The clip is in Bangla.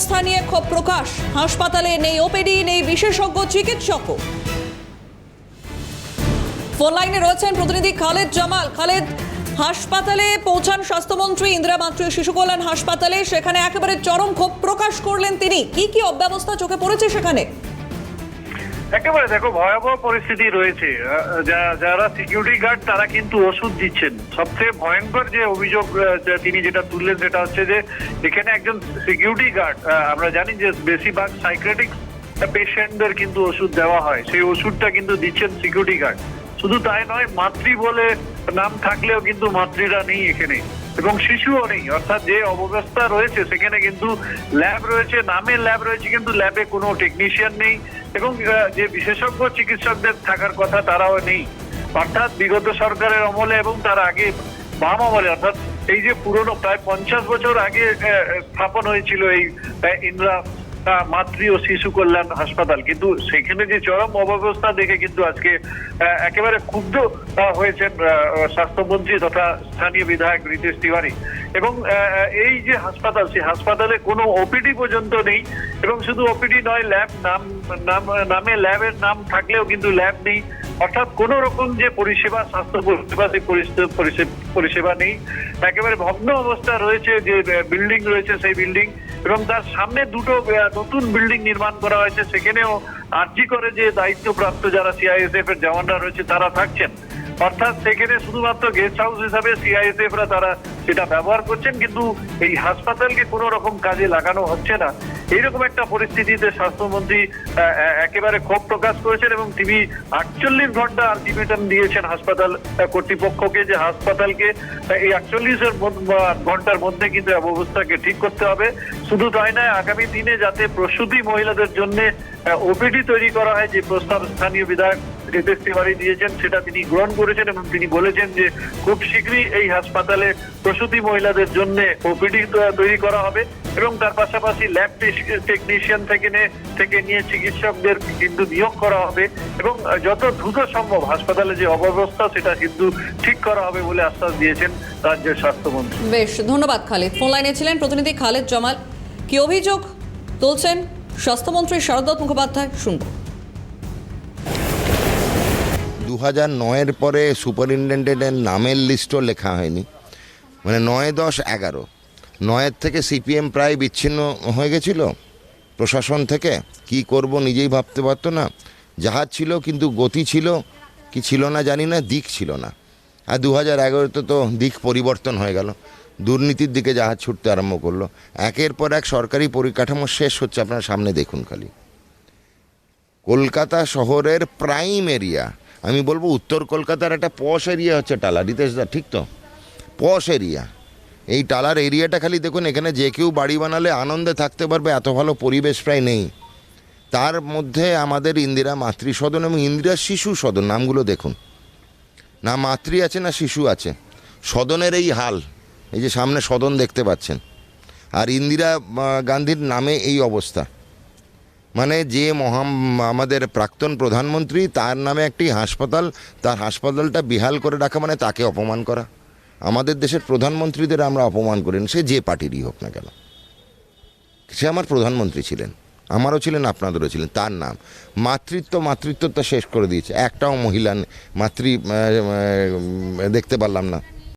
অব্যবস্থা নিয়ে ক্ষোভ প্রকাশ। হাসপাতালে নেই ওপিডি, নেই বিশেষজ্ঞ চিকিৎসকও। ফোন লাইনে রয়েছেন প্রতিনিধি খালেদ জামাল। খালেদ, হাসপাতালে পৌঁছান স্বাস্থ্যমন্ত্রী ইন্দিরা মাতৃ ও শিশু কল্যাণ হাসপাতালে, সেখানে একেবারে চরম ক্ষোভ প্রকাশ করলেন তিনি। কি অব্যবস্থা চোখে পড়েছে সেখানে? একেবারে দেখো, ভয়াবহ পরিস্থিতি রয়েছে। যারা সিকিউরিটি গার্ড তারা কিন্তু ওষুধ দিচ্ছেন। সবচেয়ে ভয়ঙ্কর যে অভিযোগ তিনি যেটা তুললেন সেটা হচ্ছে যে এখানে একজন সিকিউরিটি গার্ড, আমরা জানি যে বেশিরভাগ সাইকিয়াট্রিক পেশেন্টদের কিন্তু ওষুধ দেওয়া হয়, সেই ওষুধটা কিন্তু দিচ্ছেন সিকিউরিটি গার্ড। শুধু তাই নয়, মাতৃ বলে নাম থাকলেও কিন্তু মাতৃরা নেই এখানে, এবং শিশুও নেই। অর্থাৎ যে অব্যবস্থা রয়েছে সেখানে কিন্তু ল্যাব রয়েছে, নামের ল্যাব রয়েছে, কিন্তু ল্যাবে কোনো টেকনিশিয়ান নেই, এবং যে বিশেষজ্ঞ চিকিৎসকদের থাকার কথা তারাও নেই। অর্থাৎ বিগত সরকারের আমলে এবং তার আগে বাম আমলে, অর্থাৎ এই যে পুরনো প্রায় 50 বছর আগে স্থাপন হয়েছিল এই ইন্দিরা মাতৃ ও শিশু কল্যাণ হাসপাতাল, কিন্তু সেখানে যে চরম অব্যবস্থা দেখে কিন্তু আজকে একেবারে ক্ষুব্ধ হয়েছেন স্বাস্থ্যমন্ত্রী তথা স্থানীয় বিধায়ক রিতেশ তিওয়ারি। এবং এই যে হাসপাতাল, সেই হাসপাতালে কোনো ওপিডি পর্যন্ত নেই, এবং শুধু ওপিডি নয়, ল্যাব নামে ল্যাবের নাম থাকলেও কিন্তু ল্যাব নেই। অর্থাৎ কোন রকম যে পরিষেবা, স্বাস্থ্য পরিষেবা, সেই পরিষেবা নেই। একেবারে ভগ্ন অবস্থা রয়েছে যে বিল্ডিং রয়েছে, সেই বিল্ডিং, এবং তার সামনে দুটো নতুন বিল্ডিং নির্মাণ করা হয়েছে, সেখানেও আর্জি করে যে দায়িত্বপ্রাপ্ত যারা সিআইএসএফ এর জওয়ানরা রয়েছে তারা থাকছেন। অর্থাৎ সেখানে শুধুমাত্র গেস্ট হাউস হিসাবে সিআইএসএফ রা তারা সেটা ব্যবহার করছেন, কিন্তু এই হাসপাতালকে কোনো রকম কাজে লাগানো হচ্ছে না। এইরকম একটা পরিস্থিতিতে স্বাস্থ্যমন্ত্রী একেবারে ক্ষোভ প্রকাশ করেছেন, এবং তিনি 48 ঘন্টা আলটিমেটাম দিয়েছেন হাসপাতাল কর্তৃপক্ষকে যে হাসপাতালকে এই 48 ঘন্টার মধ্যে কিন্তু অবস্থাকে ঠিক করতে হবে। শুধু তাই নয়, আগামী দিনে যাতে প্রসূতি মহিলাদের জন্য ওপিডি তৈরি করা হয়, যে প্রস্তাব স্থানীয় বিধায়ক রিতেশ তিওয়ারি দিয়েছেন সেটা তিনি গ্রহণ করেছেন, এবং তিনি বলেছেন যে খুব শীঘ্রই এই হাসপাতালে প্রসূতি মহিলাদের জন্য ওপিডি তৈরি করা হবে, এবং তার পাশাপাশি ল্যাব টেকনিশিয়ান থেকে নিয়ে চিকিৎসকদের কিন্তু নিয়োগ করা হবে, এবং যত দ্রুত সম্ভব হাসপাতালে যে অব্যবস্থা সেটা কিন্তু ঠিক করা হবে বলে আশ্বাস দিয়েছেন রাজ্যের স্বাস্থ্যমন্ত্রী। বেশ, ধন্যবাদ খালেদ। ফোন লাইনে ছিলেন প্রতিনিধি খালেদ জামাল। কি অভিযোগ তুলছেন স্বাস্থ্যমন্ত্রী শারদ মুখোপাধ্যায়, শুনব। 2009-এর পরে সুপারিনটেন্ডেন্টের নামের লিস্টও লেখা হয়নি, মানে 9, 10, 11 9-এর থেকে সিপিএম প্রায় বিচ্ছিন্ন হয়ে গেছিল প্রশাসন থেকে। কি করব নিজেই ভাবতে পারতো না। জাহাজ ছিল কিন্তু গতি ছিল কি ছিল না জানি না, দিক ছিল না। আর 2011-তে তো দিক পরিবর্তন হয়ে গেল, দুর্নীতির দিকে জাহাজ ছুটতে আরম্ভ করলো। একের পর এক সরকারি পরিকাঠামো শেষ হচ্ছে, আপনার সামনে দেখুন। খালি কলকাতা শহরের প্রাইম এরিয়া, আমি বলবো উত্তর কলকাতার একটা পশ এরিয়া হচ্ছে টালা। রিতেশদা ঠিক তো? পশ এরিয়া। এই টালার এরিয়াটা খালি দেখুন, এখানে যে কেউ বাড়ি বানালে আনন্দে থাকতে পারবে, এত ভালো পরিবেশ প্রায় নেই। তার মধ্যে আমাদের ইন্দিরা মাতৃ সদন এবং ইন্দিরা শিশু সদন, নামগুলো দেখুন, না মাতৃ আছে না শিশু আছে। সদনের এই হাল, এই যে সামনে সদন দেখতে পাচ্ছেন, আর ইন্দিরা গান্ধীর নামে এই অবস্থা। মানে যে আমাদের প্রাক্তন প্রধানমন্ত্রী, তার নামে একটি হাসপাতাল, তার হাসপাতালটা বিহাল করে রাখা মানে তাকে অপমান করা। আমাদের দেশের প্রধানমন্ত্রীদের আমরা অপমান করি না, সে যে পার্টিরই হোক না কেন। সে আমার প্রধানমন্ত্রী ছিলেন, আমারও ছিলেন, আপনাদেরও ছিলেন। তার নাম মাতৃত্বটা শেষ করে দিয়েছে। একটাও মহিলা মাতৃ দেখতে পারলাম না।